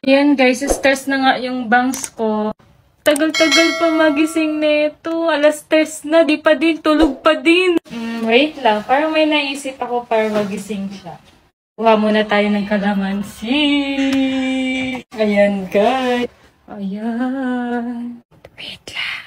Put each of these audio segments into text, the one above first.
Ayan guys, stress na nga yung bangs ko. Tagal-tagal pa magising nito. Alas 3 na, di pa din, tulog pa din. Wait lang, parang may naisip ako para magising siya. Kuha muna tayo ng kalamansi. Ayan guys. Ayan. Wait lang.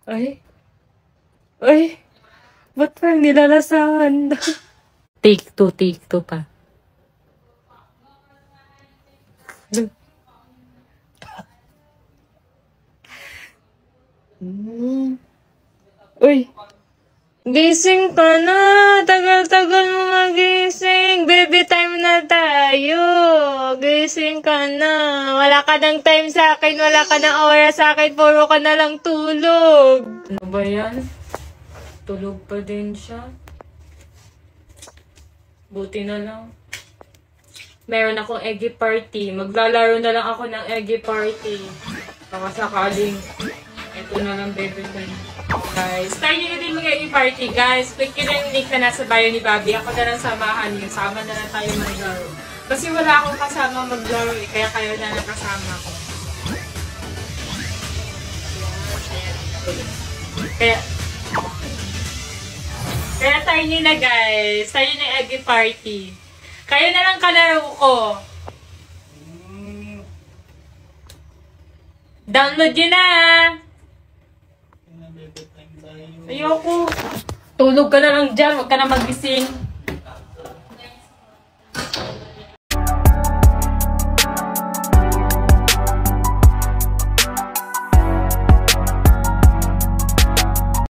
Ay. Ay. Ba't parang nilalasahan? Take two pa. Uy. Gising ka na. Tagal-tagal mo magising. Baby time na tayo. Gising ka na. Wala ka ng time sa akin. Wala ka ng oras sa akin. Puro ka na lang tulog. Ano ba yan? Tulog pa din siya. Buti na lang. Meron akong eggy party. Maglalaro na lang ako ng eggy party. Baka sakaling ito na lang baby time. Guys, tayo nyo na din mag-eggy party, guys. Click nyo na yung link na nasa bio ni Bobby. Ako na lang samahan nyo. Sama na lang tayo maglaro. Kasi wala akong kasama maglaro eh. Kaya kayo na lang kasama ko. Kaya tayo nyo na guys. Tayo na yung eggy party. Kayo na lang kalaro ko. Download nyo na! Ayoko. Tulog ka na lang dyan. Huwag ka na magising.